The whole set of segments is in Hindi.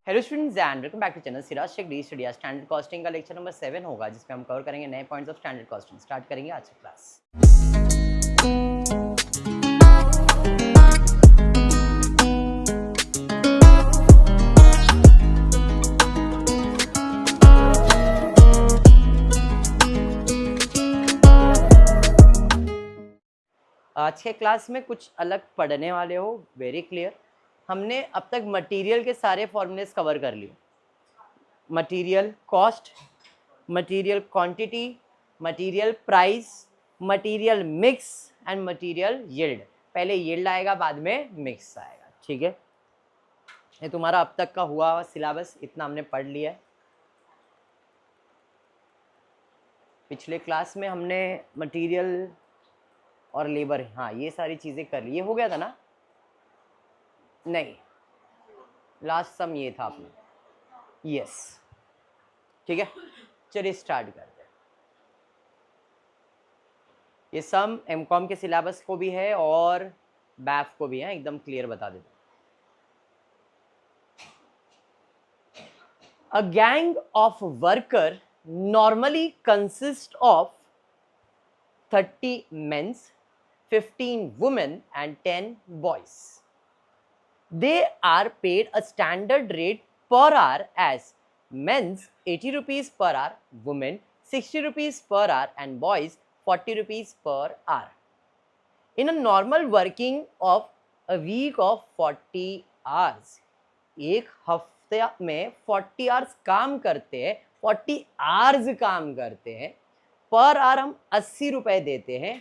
Hello students and welcome back to channel Siraj Shaikh the study. Standard costing का लेक्चर नंबर 7 होगा, जिसमें हम कवर करेंगे नए points of standard costing. Start करेंगे आज की क्लास। आज के क्लास में कुछ अलग पढ़ने वाले हो, वेरी क्लियर। हमने अब तक मटेरियल के सारे फॉर्मूलेस कवर कर लिए। Material cost, material quantity, material price, material mix and material yield. पहले यील्ड आएगा, बाद में मिक्स आएगा, ठीक है। ये तुम्हारा अब तक का हुआ सिलेबस, इतना हमने पढ़ लिया है। पिछले क्लास में हमने मटेरियल और लेबर, हाँ ये सारी चीज़ें कर ली। ये हो गया था ना? नहीं, लास्ट सम ये था अपना, यस, ठीक है। चलिए स्टार्ट करते हैं। ये सम एमकॉम के सिलेबस को भी है और बैफ को भी है, एकदम क्लियर बता देता हूँ। A gang of worker normally consists of 30 men, 15 women and 10 boys. They are paid a standard rate per hour as men's 80 rupees per hour, women 60 rupees per hour and boys 40 rupees per hour. In a normal working of a week of 40 hours, एक हफ्ते में 40 आवर्स काम करते हैं, 40 आवर्स काम करते हैं, पर आवर हम 80 रुपए देते हैं।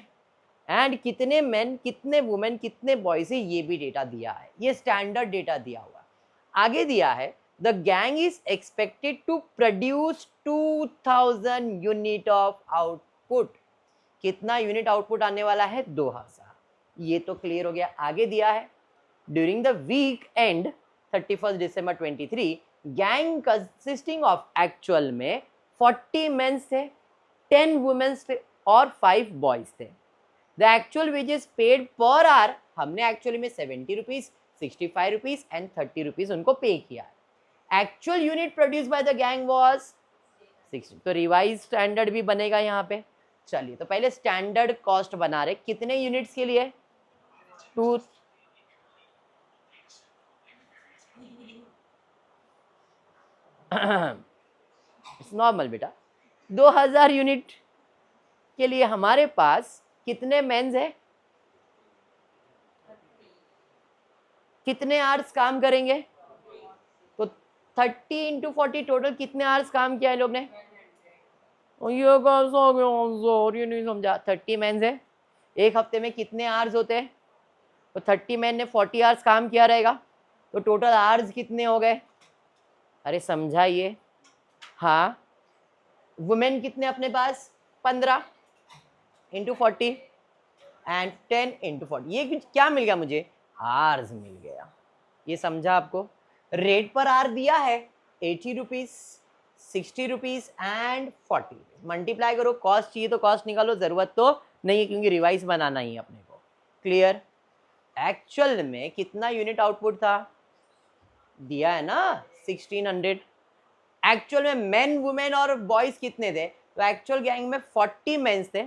एंड कितने मेन, कितने वुमेन, कितने बॉयज है, ये भी डेटा दिया है। ये स्टैंडर्ड डेटा दिया हुआ। आगे दिया है the gang is expected to produce 2000 unit of output. कितना यूनिट आउटपुट आने वाला है? 2000। ये तो क्लियर हो गया। आगे दिया है during the week end 31 December 23, gang consisting of actual में 40 मेंस थे, 10 वुमेन्स थे और 5 बॉयज थे। The actual wages paid per hour, हमने एक्चुअली में 70 रुपीज, 65 रुपीज एंड 30 रुपीज उनको पे किया। Actual unit produce by the gang was 60। तो रिवाइज स्टैंडर्ड भी बनेगा यहाँ पे। चलिए, तो पहले स्टैंडर्ड कॉस्ट बना रहे। कितने यूनिट्स के लिए? 2। नॉर्मल बेटा, 2000 यूनिट के लिए हमारे पास कितने मेंस है? कितने आवर्स काम करेंगे? तो 30 इंटू 40 टोटल कितने आवर्स काम किया है लोग ने? ये नहीं समझा। 30 मेंस है, एक हफ्ते में कितने आवर्स होते हैं? तो 30 मेन ने 40 आवर्स काम किया रहेगा, तो टोटल आवर्स कितने हो गए? अरे समझाइए। हाँ, वुमेन कितने अपने पास? 15 इंटू 40 एंड 10 इंटू 40। ये क्या मिल गया मुझे? आवर्स मिल गया। ये समझा आपको? रेट पर आर दिया है 80 रुपीज, 60 रुपीज एंड 40। मल्टीप्लाई करो। कॉस्ट चाहिए तो कॉस्ट निकालो, जरूरत तो नहीं है क्योंकि रिवाइज बनाना ही अपने को। क्लियर? एक्चुअल में कितना यूनिट आउटपुट था? दिया है ना, 1600। एक्चुअल में मेन, वुमेन और बॉयज कितने थे? तो एक्चुअल गैंग में 40 मेंस थे,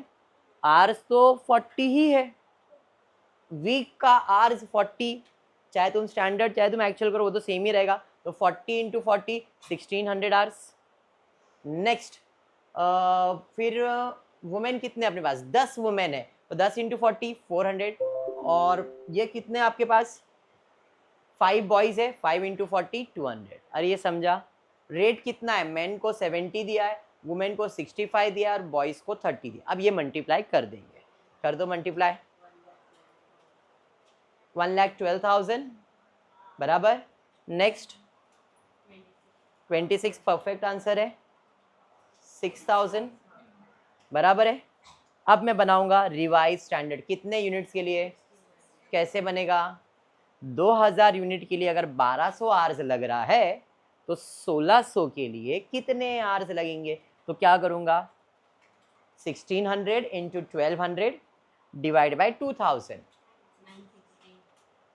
आवर्स तो 40 ही है। वीक का आवर्स 40, चाहे तुम स्टैंडर्ड चाहे तुम एक्चुअल करो वो तो सेम ही रहेगा। तो 40 इंटू 40 1600 आवर्स। नेक्स्ट, फिर वुमेन कितने अपने पास? 10 वुमेन है, तो 10 इंटू 40 400। और ये कितने आपके पास? 5 बॉयज है, 5 इंटू 40 200। अरे ये समझा? रेट कितना है? मेन को 70 दिया है, वुमेन को 65 दिया और बॉयज को 30 दिया। अब ये मल्टीप्लाई कर देंगे। कर दो मल्टीप्लाई। 1,12,000 बराबर। नेक्स्ट 26 परफेक्ट आंसर है। 6,000 बराबर है। अब मैं बनाऊंगा रिवाइज स्टैंडर्ड। कितने यूनिट्स के लिए? कैसे बनेगा? 2000 यूनिट के लिए अगर 1200 आवर्स लग रहा है तो 1600 के लिए कितने आवर्स लगेंगे? तो क्या करूंगा? 1600 इंटू 1200 डिवाइड बाई 2000,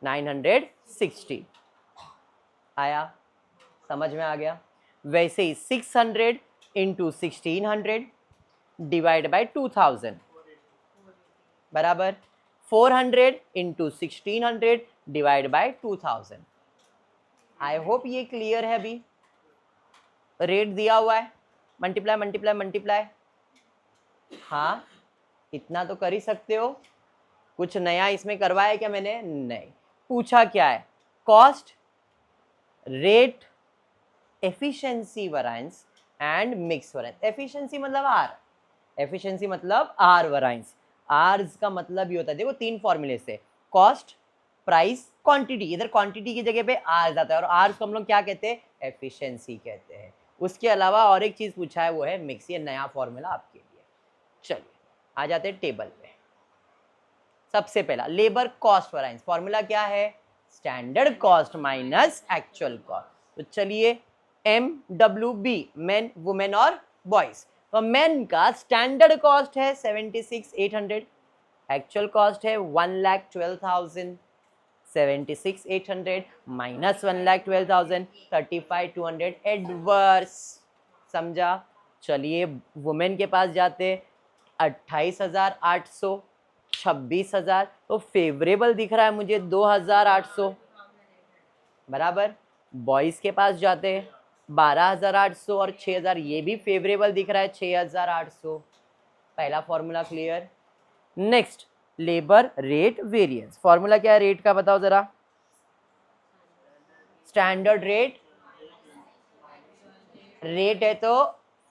960 आया। समझ में आ गया। वैसे ही 600 इंटू 1600 डिवाइड बाई 2000 बराबर 400 into 1600 divide by 2000। I hope ये क्लियर है। अभी रेट दिया हुआ है, मल्टीप्लाई मल्टीप्लाई मल्टीप्लाई, हाँ इतना तो कर ही सकते हो। कुछ नया इसमें करवाया क्या मैंने? नहीं। पूछा क्या है? Cost, rate, efficiency variance and mix variance. Efficiency मतलब आर, एफिशिएंसी मतलब आर वेरिएंस। आर्स का मतलब ये होता है, देखो तीन फॉर्मूले से, कॉस्ट, प्राइस, क्वांटिटी। इधर क्वांटिटी की जगह पे आर आता है और आर्स को हम लोग क्या कहते हैं? एफिशिएंसी कहते हैं। उसके अलावा और एक चीज पूछा है, वो है मिक्स। ये नया फॉर्मूला आपके लिए। चलिए आ जाते हैं टेबल पे। सबसे पहला लेबर कॉस्ट वेरिएंस, फॉर्मूला क्या है? Standard cost minus actual cost. तो चलिए MWB, मेन, वुमेन और बॉयज। तो मेन का स्टैंडर्ड कॉस्ट है 76,800, एक्चुअल कॉस्ट है 1,12,000। 76,800 माइनस 1,12,000, 35,200 एडवर्स। समझा? चलिए वुमेन के पास जाते, 28,800, 26,000, तो फेवरेबल दिख रहा है मुझे 2,800 बराबर। बॉयज के पास जाते, 12,800 और 6,000, ये भी फेवरेबल दिख रहा है 6,800। पहला formula clear. Next labour rate variance, formula क्या है रेट का बताओ जरा? स्टैंडर्ड रेट, रेट है तो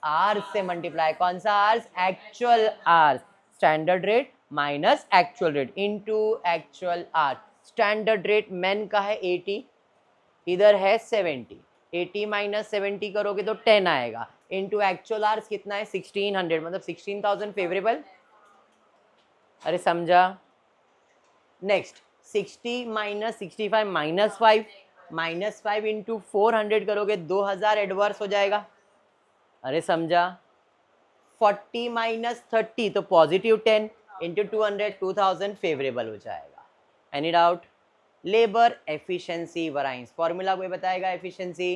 आर्स से मल्टीप्लाई। कौन सा hours? Actual hours. Standard rate minus actual rate into actual hours. Standard rate men का है 80, इधर है 70। 80 माइनस 70 करोगे तो 10 आएगा, इनटू एक्चुअल आवर्स कितना है? 1600, मतलब 16,000 फेवरेबल। अरे समझा? Next 60 minus 65 minus 5, minus 5 into 400 करोगे 2,000 एडवर्स हो जाएगा। अरे समझा? 40 माइनस 30 तो पॉजिटिव 10 इंटू 200, 2,000 फेवरेबल हो जाएगा। Any doubt? Labour efficiency variance, formula कोई बताएगा? Efficiency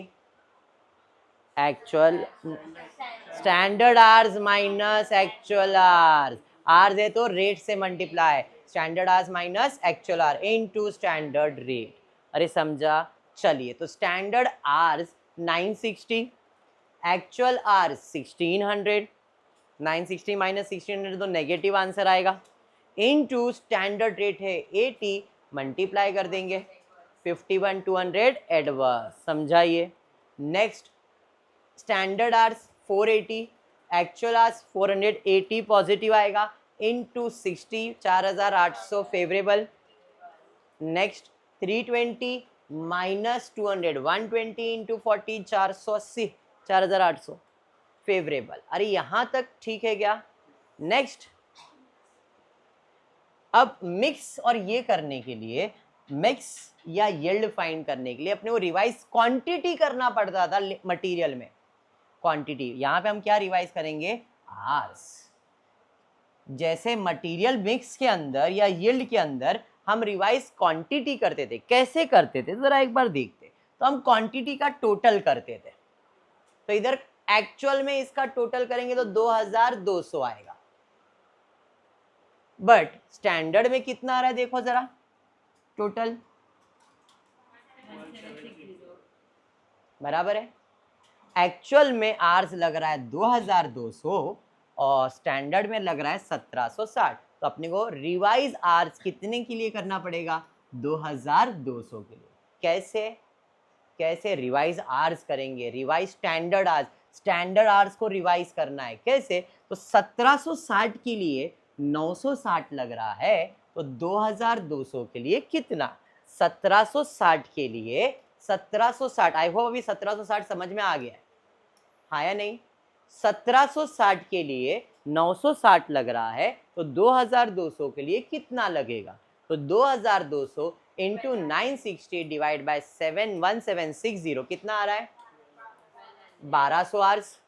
actual, standard hours minus actual hours. Hours है तो रेट से multiply, standard hours minus actual our into standard rate. अरे समझा? चलिए तो standard hours 960, actual hours 1600, 960 minus 1600 तो नेगेटिव आंसर आएगा, इनटू स्टैंडर्ड रेट है 80, मल्टीप्लाई कर देंगे 51,200 एडवर्स। समझाइए? Next standard hours 480, actual hours 480 positive आएगा, into 60, 4,800 favourable. Next 320 minus 200, 120 into 40, 480, 4,800 favourable. अरे यहां तक ठीक है क्या? नेक्स्ट अब मिक्स और ये करने के लिए, मिक्स या यील्ड फाइंड करने के लिए अपने को रिवाइज क्वांटिटी करना पड़ता था मटेरियल में। क्वांटिटी यहां पे हम क्या रिवाइज करेंगे? आर्स। जैसे मटेरियल मिक्स के अंदर या यील्ड के अंदर हम रिवाइज क्वांटिटी करते थे, कैसे करते थे जरा एक बार देखते। तो हम क्वांटिटी का टोटल करते थे, तो इधर एक्चुअल में इसका टोटल करेंगे तो 2,200 आएगा, बट स्टैंडर्ड में कितना आ रहा है देखो जरा टोटल, बराबर है। एक्चुअल में आर्स लग रहा है 2,200 और स्टैंडर्ड में लग रहा है 1,760, तो अपने को रिवाइज आर्स कितने के लिए करना पड़ेगा? 2,200 के लिए। कैसे कैसे रिवाइज आर्स करेंगे? Revise standard hours, standard hours को रिवाइज करना है कैसे? तो 1,760 के लिए 960 लग रहा है, तो 2,200 के लिए कितना? 1,760 के लिए 1,760, आई होप अभी 1,760 समझ में आ गया है, हाँ या नहीं? 1,760 के लिए 960 लग रहा है, तो 2,200 के लिए कितना लगेगा? तो 2,200 इंटू 960 डिवाइड बाय 71760 कितना आ रहा है? 1,200 आवर्स।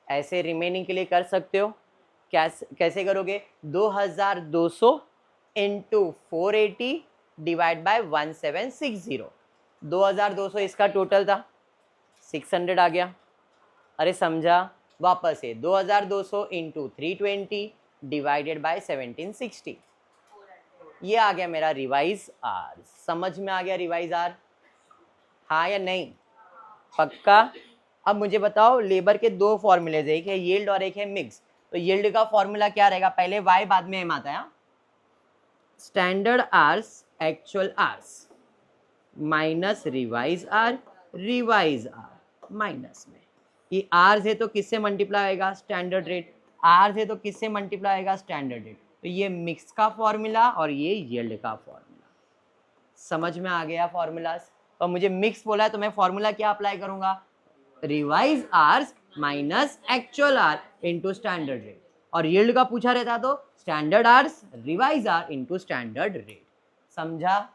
ऐसे रिमेनिंग के लिए कर सकते हो। कैसे करोगे? 2,200 इंटू 480 डिवाइड बाय 1760। 2,200 इसका टोटल था, 600 आ गया। अरे समझा, वापस से 2200 इंटू 320 डिवाइडेड बाय 1760, ये आ गया मेरा रिवाइज आर। समझ में आ गया रिवाइज आर, हाँ या नहीं? पक्का? अब मुझे बताओ, लेबर के दो फॉर्मूलेज, एक है यील्ड और एक है मिक्स। तो यील्ड का फॉर्मूला क्या रहेगा? पहले वाई बाद में एम आता है, standard hours actual hours minus revise hours minus में, ये आर है तो किससे मल्टीप्लाई होगा? Standard rate. आर है तो किससे मल्टीप्लाई होगा? Standard rate. तो ये मिक्स का फॉर्मूला और ये यील्ड का फॉर्मूला। समझ में आ गया फॉर्मूलाज? और मुझे मिक्स बोला है तो मैं फॉर्मूला क्या अप्लाई करूंगा? Revise hours minus actual are into standard rate. और यील्ड का पूछा रहता तो standard hours revise hours into standard rate. समझा?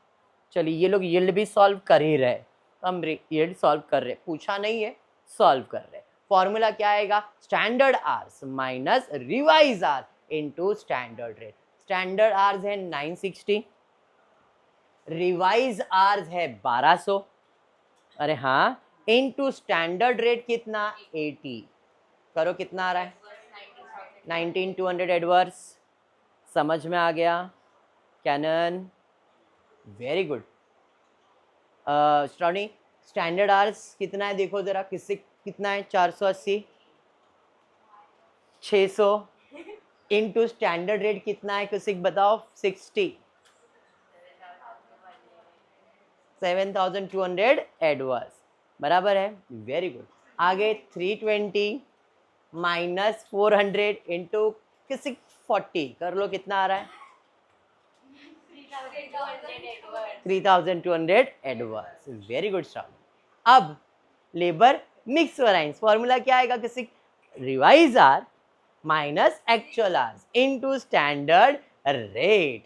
चलिए, ये लोग यील्ड भी सॉल्व कर ही रहे, हम यील्ड सॉल्व कर रहे, पूछा नहीं है, सॉल्व कर रहे। फॉर्मूला क्या आएगा? Standard hours minus revise hours into standard rate. Standard hours है 960, रिवाइज आर्स है 1200, अरे हाँ, इंटू स्टैंडर्ड रेट कितना? 80। करो कितना आ रहा है? 19200 एडवर्स। समझ में आ गया? Kanan, very good. Shravani, standard hours कितना है देखो जरा, किससे कितना है? 480, 600 इंटू स्टैंडर्ड रेट कितना है किसी बताओ? 60, 7200 एडवर्स, बराबर है, वेरी गुड। आगे 320 माइनस 400 इंटू किसी 40, कर लो कितना आ रहा है? 3200 एडवर्स, वेरी गुड श्रावणी। अब लेबर मिक्स वैरायंस, फॉर्मूला क्या आएगा किसी? Revise hours minus actual hours into standard rate.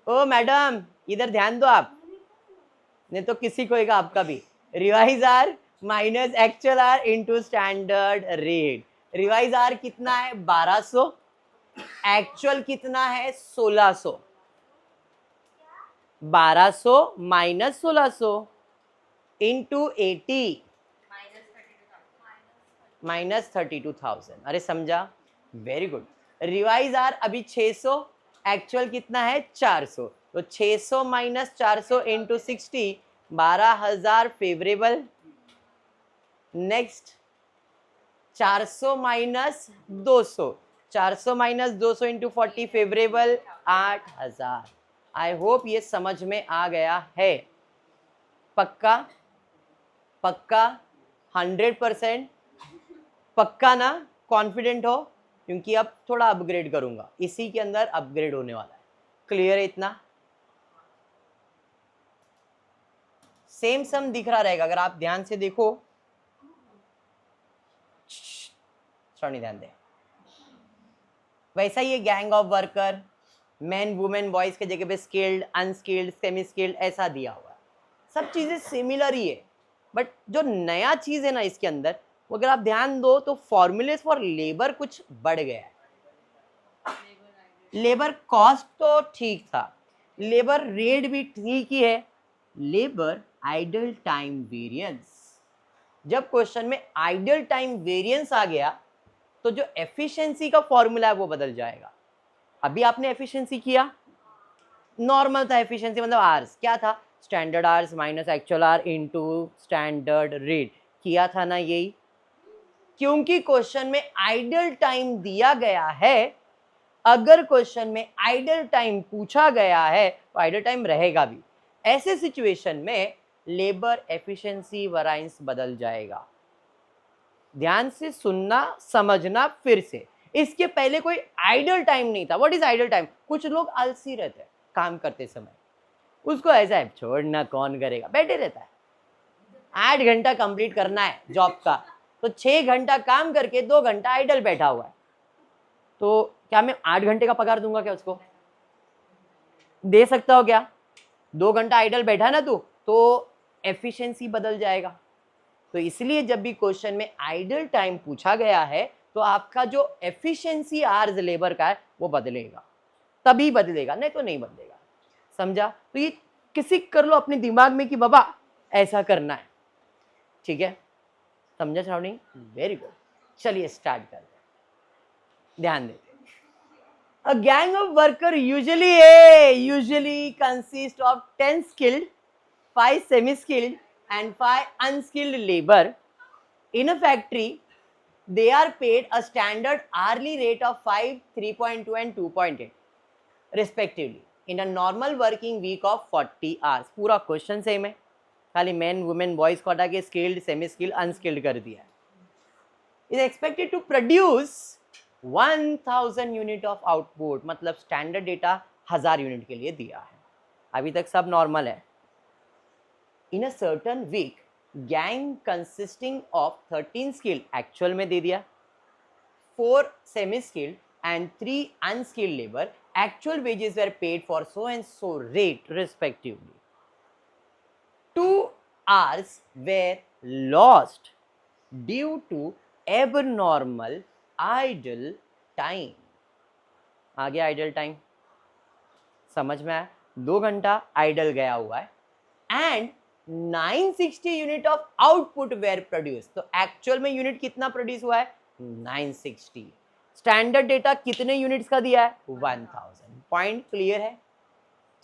ओ मैडम, इधर ध्यान दो आप, नहीं तो किसी को होगा आपका भी। Revise hours minus actual hours into standard rate. Revise hours कितना है? 1200, एक्चुअल कितना है? 1600। 1200 माइनस 1600 इंटू 80 माइनस 32,000। अरे समझा? Very good. रिवाइज आर अभी 600, एक्चुअल कितना है? 400। तो 600 minus 400 into 60, 12,000 favourable. Next 400 minus 200, 400 minus 200 into 40 favourable 8,000। I hope ये समझ में आ गया है। पक्का? पक्का? 100% पक्का ना? कॉन्फिडेंट हो? क्योंकि अब थोड़ा अपग्रेड करूंगा, इसी के अंदर अपग्रेड होने वाला है। क्लियर है इतना? सेम सम दिख रहा रहेगा अगर आप ध्यान से देखो। सॉरी, ध्यान दे। वैसा ये gang of worker, man women boys के जगह पे स्किल्ड, अनस्किल्ड, सेमी स्किल्ड ऐसा दिया हुआ है। सब चीजें सिमिलर ही है, बट जो नया चीज है ना इसके अंदर, वो अगर आप ध्यान दो तो फॉर्मूलेस फॉर लेबर कुछ बढ़ गया है। लेबर कॉस्ट तो ठीक था, लेबर रेट भी ठीक ही है, लेबर आइडल टाइम वेरिएंस। जब क्वेश्चन में आइडल टाइम वेरिएंस आ गया तो जो एफिशिएंसी का फॉर्मूला है वो बदल जाएगा। अभी आपने एफिशिएंसी किया, नॉर्मल था एफिशिएंसी, मतलब आर्स क्या था? Standard hours minus actual hours into standard rate किया था ना, यही। क्योंकि क्वेश्चन में आइडल टाइम दिया गया है, अगर क्वेश्चन में आइडल टाइम पूछा गया है तो आइडल टाइम रहेगा भी। ऐसे सिचुएशन में लेबर एफिशिएंसी वैरायंस बदल जाएगा। ध्यान से सुनना, समझना फिर से। इसके पहले कोई आइडल टाइम नहीं था। What is idle time? कुछ लोग आलसी रहते हैं काम करते समय, उसको ऐसा है छोड़ना कौन करेगा, बैठे रहता है। 8 घंटा कंप्लीट करना है जॉब का, तो 6 घंटा काम करके 2 घंटा आइडल बैठा हुआ है। तो क्या मैं 8 घंटे का पगार दूंगा क्या उसको? दे सकता हो क्या? 2 घंटा आइडल बैठा ना तू, तो एफिशिएंसी बदल जाएगा। तो इसलिए जब भी क्वेश्चन में आइडल टाइम पूछा गया है तो आपका जो एफिशिएंसी आवर्स लेबर का है वो बदलेगा, तभी बदलेगा, नहीं तो नहीं बदलेगा। समझा? तो ये किसी कर लो अपने दिमाग में कि बाबा ऐसा करना है, ठीक है, समझा श्रावणी? वेरी गुड, चलिए स्टार्ट करते हैं, ध्यान देते हैं। A gang of worker usually consists of 10 skilled, 5 semi-skilled and 5 unskilled labor. In a factory, they are paid a standard hourly rate of 5, 3.2 and 2.8 respectively in a normal working week of 40 hours. पूरा क्वेश्चन सेम है, खाली मैन वुमेन बॉयज को हटा के स्किल्ड, सेमी स्किल्ड, अनस्किल्ड कर दिया है. Is expected to produce 1000 unit of output, मतलब स्टैंडर्ड डेटा 1000 यूनिट के लिए दिया है. अभी तक सब नॉर्मल है. In a certain week gang consisting of 13 skilled, actual में दे दिया, 4 semi skilled and 3 unskilled labor, actual wages were paid for so and so rate respectively. 2 hours were lost due to abnormal idle time. आगे आइडल टाइम समझ में आया, 2 घंटा आइडल गया हुआ है. And 960 unit of output were produce, तो एक्चुअल में यूनिट कितना प्रोड्यूस हुआ है? 960. स्टैंडर्ड डेटा कितने यूनिट्स का दिया है? 1000. पॉइंट क्लियर है?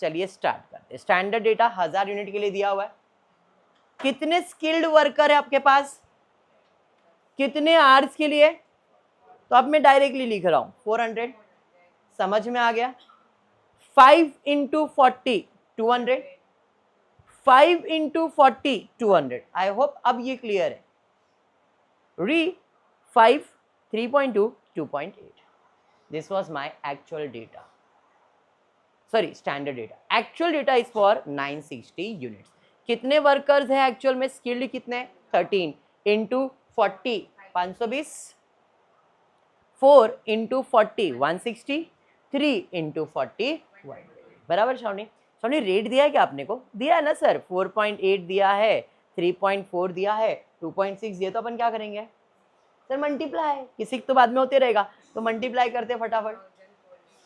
चलिए स्टार्ट करते हैं. स्टैंडर्ड डेटा 1000 यूनिट के लिए दिया हुआ है. कितने स्किल्ड वर्कर है आपके पास? कितने आवर्स के लिए? तो अब मैं डायरेक्टली लिख रहा हूं 400. समझ में आ गया? 5 इंटू 40 200, 5 इंटू 40 200. आई होप अब ये क्लियर है. री 5 3.2 2.8. This was my actual data. Sorry, standard data. Actual data is for 960 units. कितने वर्कर्स हैं एक्चुअल में? स्किल्ड कितने? 13 इंटू 40 520, 4 इंटू 40 160, 3 इंटू 40 बराबर. श्रावणी, श्रावणी रेट दिया है क्या आपने को? दिया है ना सर. 4.8 दिया है, 3.4 दिया है, 2.6 दिया. तो अपन क्या करेंगे सर? मल्टीप्लाई. किसी तो बाद में होते रहेगा, तो मल्टीप्लाई करते फटाफट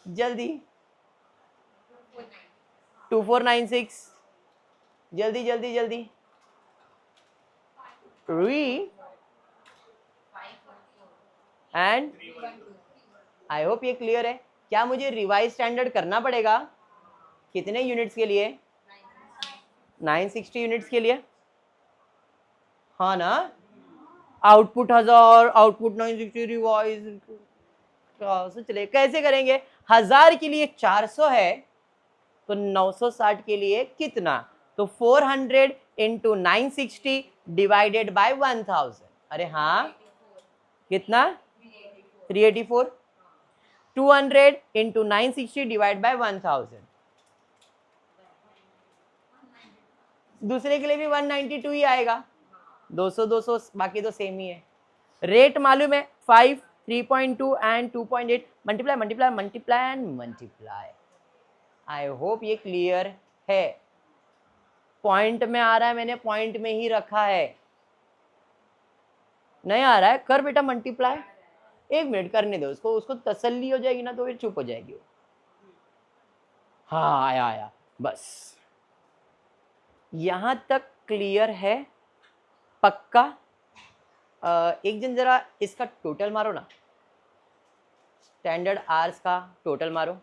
जल्दी. 2496 जल्दी जल्दी जल्दी. री एंड आई होप ये क्लियर है. क्या मुझे रिवाइज स्टैंडर्ड करना पड़ेगा? कितने यूनिट्स के लिए? 960 यूनिट्स के लिए. हाँ ना. आउटपुट 1000, आउटपुट 960, रिवाइज चले. कैसे करेंगे? 1000 के लिए 400 है, तो 960 के लिए कितना? तो 400 इंटू 960 डिवाइडेड बाय 1000. अरे हाँ, कितना? 384. 200 इंटू 960 डिवाइड बाय 1000. दूसरे के लिए भी 192 ही आएगा. 200 200 बाकी तो सेम ही है. रेट मालूम है 5 3.2 and 2.8. Multiply multiply multiply and multiply. I hope ये क्लियर है. पॉइंट में आ रहा है, मैंने पॉइंट में ही रखा है. नहीं आ रहा है? कर बेटा मल्टीप्लाई. 1 मिनट करने दो उसको, उसको तसल्ली हो जाएगी ना तो फिर चुप हो जाएगी. हाँ आया आया. बस यहां तक क्लियर है? पक्का? एक जन जरा इसका टोटल मारो ना. स्टैंडर्ड आवर्स का टोटल मारो.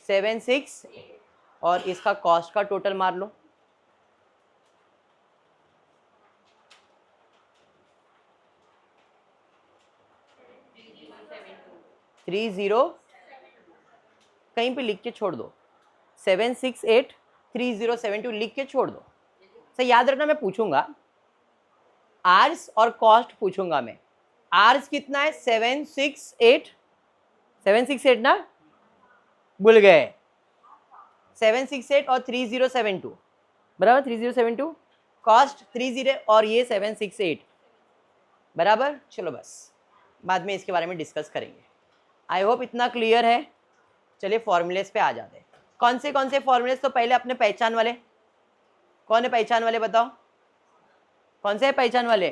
76 और इसका कॉस्ट का टोटल मार लो. 30 कहीं पे लिख के छोड़ दो. 768 3072 लिख के छोड़ दो. सर याद रखना, मैं पूछूंगा आर्स और कॉस्ट पूछूंगा मैं. आर्स कितना है? 768 ना, भूल गए. 768 और 3072 बराबर. 3072 कॉस्ट 30 और ये 768 बराबर. चलो बस बाद में इसके बारे में डिस्कस करेंगे. आई होप इतना क्लियर है. चलिए फॉर्मूलेस पे आ जाते हैं. कौन से फॉर्मूलेस? तो पहले अपने पहचान वाले. कौन है पहचान वाले? बताओ कौन से है पहचान वाले?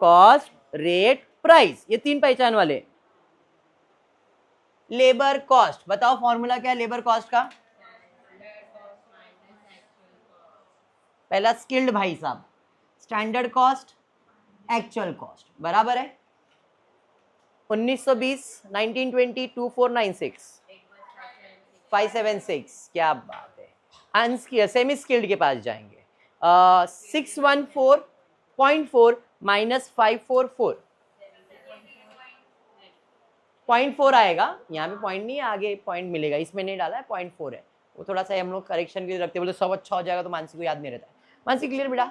कॉस्ट, रेट, प्राइस, ये 3 पहचान वाले. लेबर कॉस्ट बताओ फॉर्मूला क्या है लेबर कॉस्ट का? पहला स्किल्ड भाई साहब, स्टैंडर्ड कॉस्ट, एक्चुअल कॉस्ट बराबर है 1920, 1920, 2496, 576, क्या बात है। अनस्किल्ड सेमी स्किल्ड के पास जाएंगे 614.4 माइनस 544 0.4 आएगा, यहाँ पे पॉइंट नहीं है, आगे पॉइंट मिलेगा, इसमें नहीं डाला है, 0.4 है। वो थोड़ा सा हम लोग करेक्शन के लिए रखते, बोले सब अच्छा हो जाएगा तो मानसी को याद नहीं रहता है। मानसी क्लियर बेटा?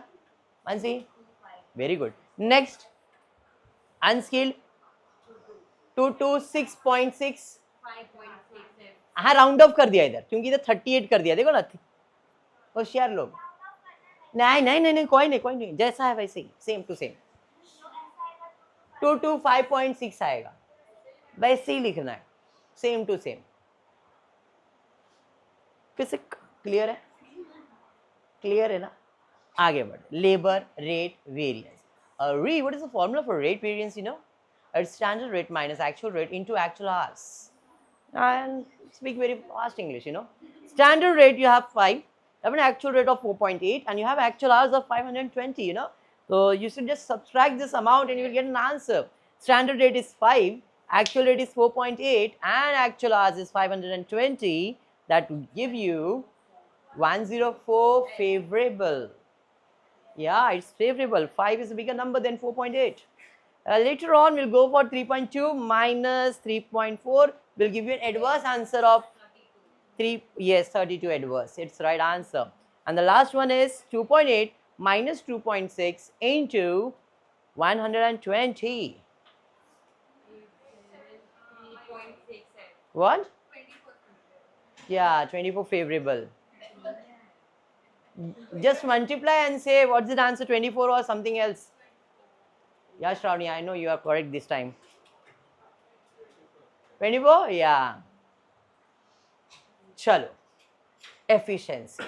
Mansi very good. Next unskilled 226.6, हाँ राउंड ऑफ कर दिया इधर, क्योंकि इधर 38 कर दिया, देखो ना होशियार लोग। नहीं नहीं नहीं नहीं, कोई नहीं कोई नहीं, जैसा है वैसे ही, सेम टू सेम। 225.6 आएगा, वैसे ही लिखना है, सेम टू सेम। कैसे? क्लियर है? क्लियर है ना? आगे बढ़। लेबर रेट वेरिएंस, री what is the formula for rate variance? You know, it's standard rate minus actual rate into actual hours, and speak very fast English, you know. Standard rate you have 5, you have an actual rate of 4.8, and you have actual hours of 520, you know. So you should just subtract this amount and you will get an answer. Standard rate is 5, actual rate is 4.8, and actual hours is 520. That will give you 104 favorable. Yeah, it's favorable. 5 is a bigger number than 4.8. Later on, we'll go for 3.2 minus 3.4. Will give you an adverse answer of 3. Yes, 32 adverse. It's right answer. And the last one is 2.8 minus 2.6 into 120. What? Yeah, 24 favorable. Just multiply and say what's the answer, 24 or something else. Yeah, Shravani, I know you are correct this time. 24? Yeah. चलो, एफिशिएंसी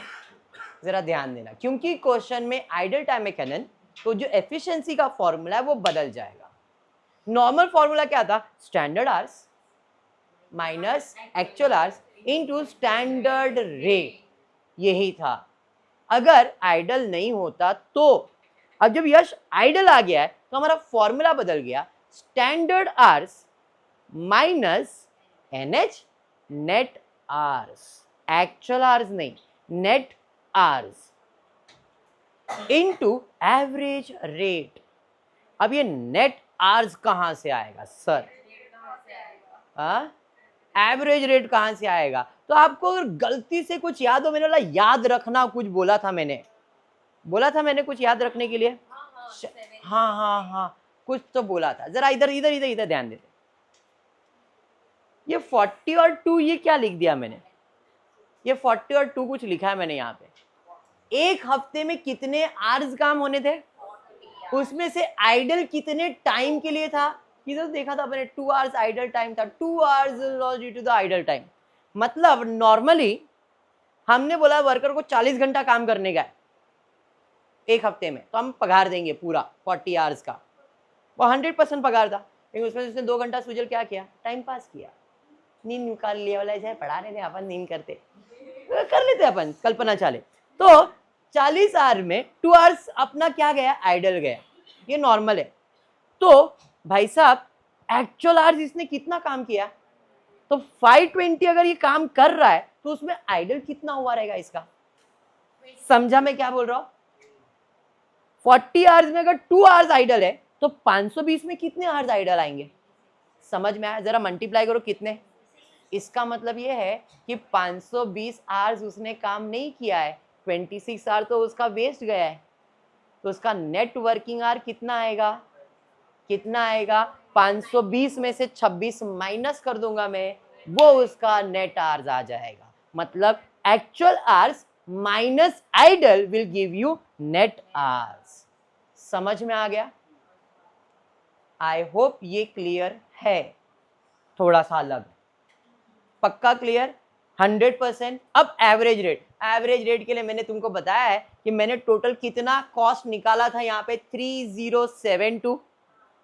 जरा ध्यान देना, क्योंकि क्वेश्चन में आइडल टाइम में कैनन, तो जो एफिशिएंसी का फॉर्मूला है वो बदल जाएगा। नॉर्मल फॉर्मूला क्या था? Standard hours minus actual hours into standard rate, यही था। अगर आइडल नहीं होता तो, अब जब यश आइडल आ गया है तो हमारा फॉर्मूला बदल गया, standard hours minus NH net hours, actual hours नहीं, net hours into average rate. अब ये नेट आवर्स कहां से आएगा सर? एवरेज रेट कहां से आएगा? तो आपको अगर गलती से कुछ याद हो, मैंने बोला याद रखना, कुछ बोला था मैंने कुछ याद रखने के लिए। हाँ हाँ हाँ, कुछ तो बोला था, जरा इधर इधर इधर इधर ध्यान देते। ये 40 और 2 ये क्या लिख दिया मैंने? ये 40 और 2 कुछ लिखा है मैंने यहाँ पे। एक हफ्ते में कितने आवर्स काम होने थे, उसमें से आइडल कितने टाइम के लिए था, किधर देखा था मैंने? 2 आवर्स आइडल टाइम था, 2 hours loss due to the idle time. मतलब नॉर्मली हमने बोला वर्कर को 40 घंटा काम करने का है एक हफ्ते में, तो हम पगार देंगे पूरा 40 आवर्स का, वो 100% पगार था। लेकिन उसमें उसने 2 घंटा सुजल क्या किया? टाइम पास किया, नींद निकाल लिया, वाला ऐसे पढ़ा रहे थे अपन, नींद करते कर लेते अपन, कल्पना चाले। तो 40 आवर में 2 आवर्स अपना क्या गया? आइडल गया, ये नॉर्मल है। तो भाई साहब एक्चुअल आवर्स इसने कितना काम किया? तो 520 अगर ये काम कर रहा है तो उसमें आइडल कितना हुआ रहेगा इसका? समझा मैं क्या बोल रहा हूं? 40 आवर्स में अगर 2 आवर्स आइडल है तो 520 में कितने आवर्स आइडल आएंगे? समझ में आया? जरा मल्टीप्लाई करो कितने। इसका मतलब ये है कि 520 आवर्स उसने काम नहीं किया है, 26 आवर तो उसका वेस्ट गया है। तो उसका नेट वर्किंग आवर कितना आएगा? कितना आएगा? 520 में से 26 माइनस कर दूंगा मैं, वो उसका नेट आवर्स आ जाएगा। मतलब actual hours minus idle will give you net hours. समझ में आ गया? आई होप ये क्लियर है, थोड़ा सा अलग, पक्का क्लियर? 100%। अब एवरेज रेट के लिए मैंने तुमको बताया है कि मैंने टोटल कितना कॉस्ट निकाला था यहाँ पे, 3072,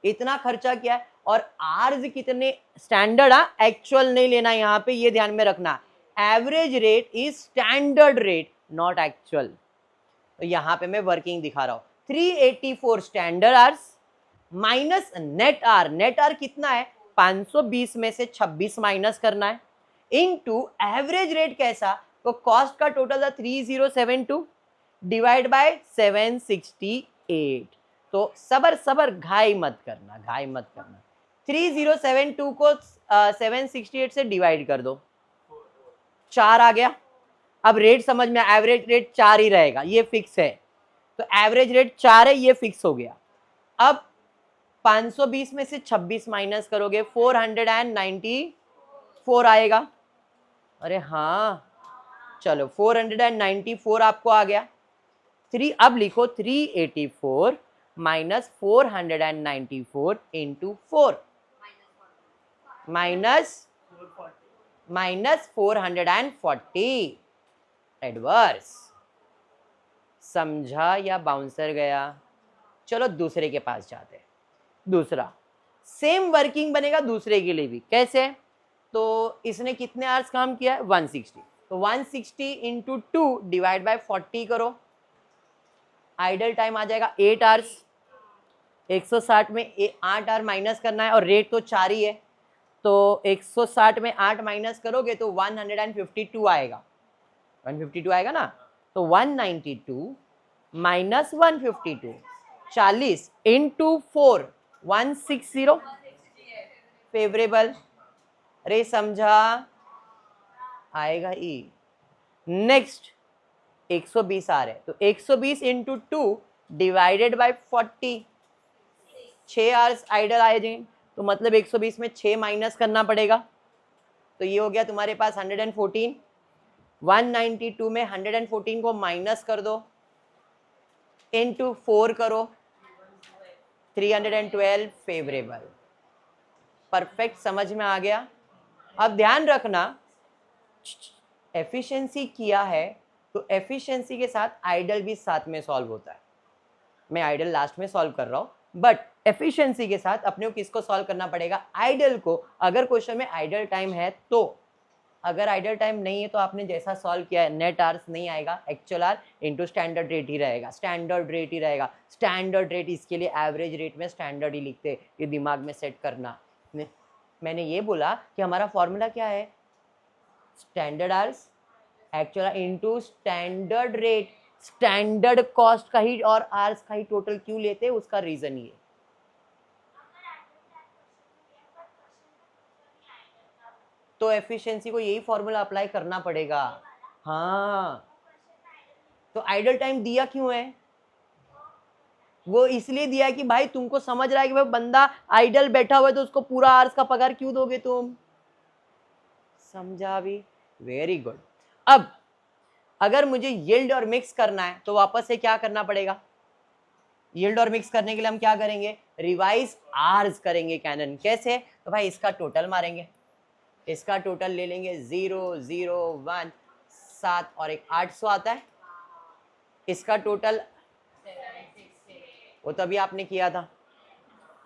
इतना खर्चा किया है। और आर्स कितने? स्टैंडर्ड, एक्चुअल नहीं लेना यहाँ पे, ये ध्यान में रखना। Average rate is standard rate not actual. तो यहाँ पे मैं वर्किंग दिखा रहा हूँ। 384 standard hours minus net hours, net hours कितना है 520 में से 26 माइनस करना है, इनटू एवरेज रेट कैसा, तो कॉस्ट का टोटल था 3072 डिवाइड बाय 768। तो सबर सबर घाई मत करना, घाई मत करना। 3072 को 768 से डिवाइड कर दो, 4 आ गया। अब रेट समझ में, एवरेज रेट 4 ही रहेगा, ये फिक्स है, तो एवरेज रेट 4 है, ये फिक्स हो गया। अब 520 में से 26 माइनस करोगे 494 आएगा। अरे हाँ चलो 494 आपको आ गया। अब लिखो 384 माइनस 494 इंटू 4 माइनस 440 एडवर्स। समझा या बाउंसर गया? चलो दूसरे के पास जाते हैं। दूसरा सेम वर्किंग बनेगा दूसरे के लिए भी, कैसे? तो इसने कितने आवर्स काम किया है 160, तो 160 इंटू 2 डिवाइड बाय 40 करो, आइडल टाइम आ जाएगा 8 आवर्स। 160 में 8 आवर माइनस करना है और रेट तो 4 ही है, तो 160 में 8 माइनस करोगे तो 152 आएगा, 152 आएगा ना। तो 192 माइनस 152 40 इंटू 4 160 फेवरेबल। अरे समझा? आएगा ई। नेक्स्ट 120 आ रहे, तो 120 into 2 divided by 40, 6 hours idle आए जाएंगे, तो मतलब 120 में 6 माइनस करना पड़ेगा, तो ये हो गया तुम्हारे पास 114। 192 में 114 को माइनस कर दो, इंटू 4 करो, 312 फेवरेबल। परफेक्ट, समझ में आ गया? अब ध्यान रखना, एफिशिएंसी किया है तो एफिशिएंसी के साथ आइडल भी साथ में सॉल्व होता है। मैं आइडल लास्ट में सॉल्व कर रहा हूँ, बट एफिशिएंसी के साथ अपने को किसको सॉल्व करना पड़ेगा? आइडल को। अगर क्वेश्चन में आइडल टाइम है तो, अगर आइडल टाइम नहीं है तो आपने जैसा सॉल्व किया है नेट आवर्स नहीं आएगा, actual are into standard rate ही रहेगा, स्टैंडर्ड रेट ही रहेगा। स्टैंडर्ड रेट, इसके लिए एवरेज रेट में स्टैंडर्ड ही लिखते, ये दिमाग में सेट करना। मैंने ये बोला कि हमारा फॉर्मूला क्या है, standard hours actual into standard rate. Standard cost का ही और आवर्स का ही टोटल क्यों लेते हैं, उसका रीजन ये। तो एफिशिएंसी को यही फॉर्मूला अप्लाई करना पड़ेगा। हाँ, तो आइडल टाइम दिया क्यों है? वो इसलिए दिया है कि भाई तुमको समझ रहा है कि भाई बंदा आइडल बैठा हुआ है तो उसको पूरा आवर्स का पगार क्यों दोगे तुम? समझा भी? Very good. अब अगर मुझे यील्ड और मिक्स करना है तो वापस से क्या करना पड़ेगा? यील्ड और मिक्स करने के लिए हम क्या करेंगे? रिवाइज आवर्स करेंगे कैनन। कैसे? तो भाई इसका टोटल मारेंगे, इसका टोटल ले लेंगे 0 0 1 7 और एक 800 आता है, इसका टोटल वो तभी आपने किया था।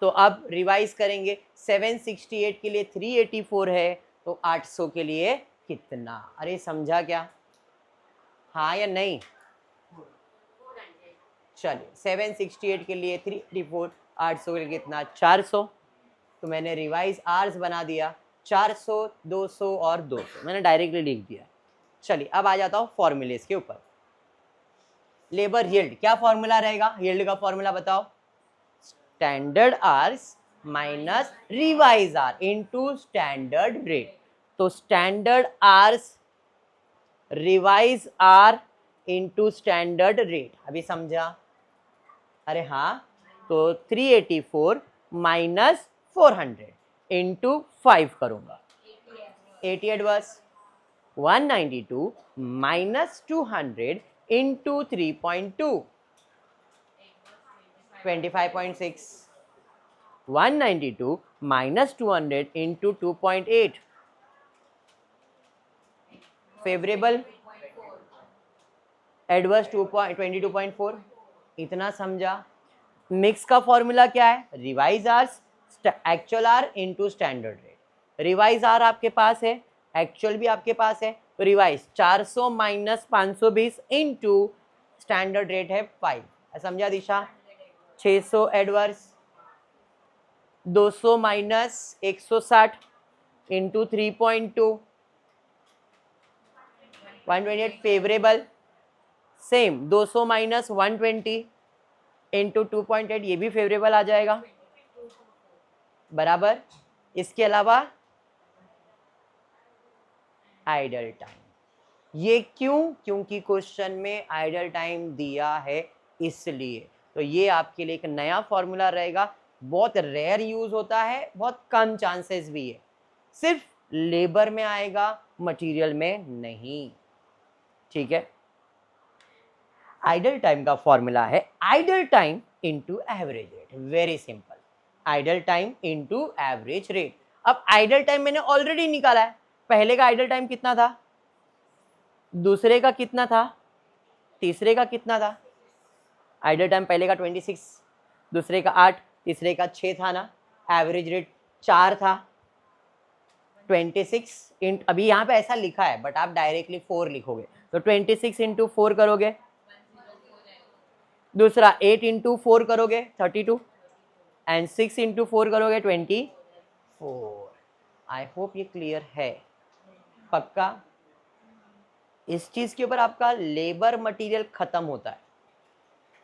तो अब रिवाइज करेंगे, 768 के लिए 384 है, तो 800 के लिए कितना? अरे समझा क्या? हाँ या नहीं? चलिए 768 के लिए 384, 800 के लिए कितना? 400। तो मैंने रिवाइज आवर्स बना दिया 400, 200 और 200, मैंने डायरेक्टली लिख दिया। चलिए अब आ जाता हूँ फॉर्मूलेस के ऊपर। लेबर यील्ड, क्या फॉर्मूला रहेगा? यील्ड का फॉर्मूला बताओ। Standard hours minus revise R into standard rate. तो standard hours revise R into standard rate, अभी समझा? अरे हाँ, तो 384 माइनस 400 इंटू 5 करूंगा, 80 adverse. 192 minus 200 into 3.2, 25.6। 192 minus 200 into 2.8 favourable, adverse 22.4। इतना समझा? मिक्स का फॉर्मूला क्या है? Revise hours actual hours into standard rate. Revise hours आपके पास है, एक्चुअल भी आपके पास है, तो revise 400 minus 520 into standard rate है 5, समझा Disha? 600 adverse, 200 minus 160 into 3.2, 128 favourable, same 200 minus 120 into 2.8, ये भी फेवरेबल आ जाएगा बराबर। इसके अलावा आइडल टाइम, ये क्यों? क्योंकि क्वेश्चन में आइडल टाइम दिया है इसलिए। तो ये आपके लिए एक नया फॉर्मूला रहेगा, बहुत रेयर यूज होता है, बहुत कम चांसेस भी है, सिर्फ लेबर में आएगा, मटेरियल में नहीं, ठीक है। आइडल टाइम का फॉर्मूला है idle time into average rate, very simple, idle time into average rate. अब आइडल टाइम मैंने ऑलरेडी निकाला है, पहले का आइडल टाइम कितना था, दूसरे का कितना था, तीसरे का कितना था? आइडल टाइम पहले का 26, दूसरे का 8, तीसरे का 6 था ना, एवरेज रेट 4 था, 26 इंट, अभी यहाँ पे ऐसा लिखा है बट आप डायरेक्टली 4 लिखोगे, तो 26 इंटू 4 करोगे, दूसरा 8 इंटू 4 करोगे 32, एंड 6 इंटू 4 करोगे 24। आई होप ये क्लियर है, पक्का? इस चीज के ऊपर आपका लेबर मटेरियल खत्म होता है।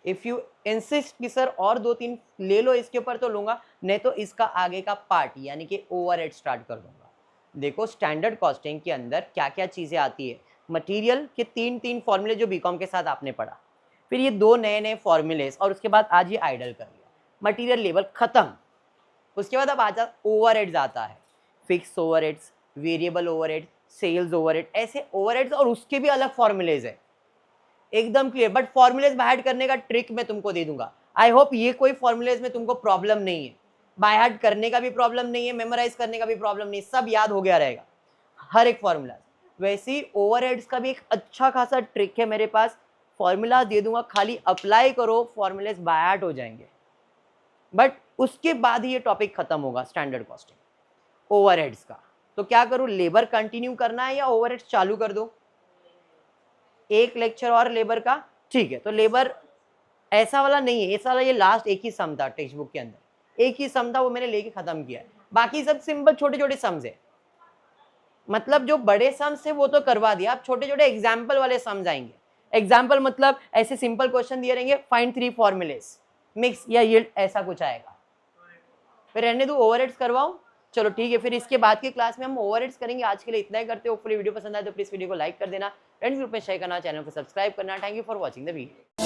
इफ यू इंसिस्ट कि सर और 2-3 ले लो इसके ऊपर तो लूंगा, नहीं तो इसका आगे का पार्ट यानी कि ओवरहेड स्टार्ट कर दूंगा। देखो स्टैंडर्ड कॉस्टिंग के अंदर क्या क्या चीजें आती है, मटेरियल के 3 फॉर्मूले जो बीकॉम के साथ आपने पढ़ा, फिर ये 2 नए फॉर्मूलेस, और उसके बाद आज ये आइडल कर लिया, मटेरियल लेवल खत्म। उसके बाद अब आता ओवरहेड्स आता है, fix overheads, variable overhead, sales overhead, ऐसे ओवरहेड्स और उसके भी अलग फॉर्मूलेज है, एकदम clear. But formulas by heart करने का ट्रिक मैं तुमको दे दूंगा। आई होप ये कोई फॉर्मूलेज में तुमको प्रॉब्लम नहीं है, बाय हार्ट करने का भी प्रॉब्लम नहीं है, मेमोराइज करने का भी प्रॉब्लम नहीं है, सब याद हो गया रहेगा हर एक फॉर्मूला। वैसे ही ओवरहेड्स का भी एक अच्छा खासा ट्रिक है मेरे पास, फॉर्मूला दे दूंगा, खाली अप्लाई करो, फॉर्मूलेज बाय हार्ट हो जाएंगे। बट उसके बाद ही ये टॉपिक खत्म होगा स्टैंडर्ड कॉस्टिंग ओवरहेड्स का। तो क्या करूं, लेबर कंटिन्यू करना है या ओवरहेड्स चालू कर दो? एक लेक्चर और लेबर का, ठीक है। तो लेबर ऐसा वाला नहीं है, ऐसा वाला ये लास्ट एक ही सम था टेक्स्ट बुक के अंदर, एक ही सम था, वो मैंने लेके खत्म किया है, बाकी सब सिंपल छोटे छोटे सम्स है। मतलब जो बड़े सम्स है वो तो करवा दिया, अब छोटे छोटे एग्जाम्पल वाले सम्स आएंगे। एग्जाम्पल मतलब ऐसे सिंपल क्वेश्चन दिए रहेंगे, फाइंड 3 फॉर्मूलेस, मिक्स या यील्ड, ऐसा कुछ आएगा। फिर रहने दो, ओवरहेड्स करवाऊं? चलो ठीक है, फिर इसके बाद की क्लास में हम ओवरहेड्स करेंगे। आज के लिए इतना ही करते हो। होपफुली वीडियो पसंद आए तो प्लीज वीडियो को लाइक कर देना, फ्रेंड्स ग्रुप में शेयर करना, चैनल को सब्सक्राइब करना। Thank you for watching the video.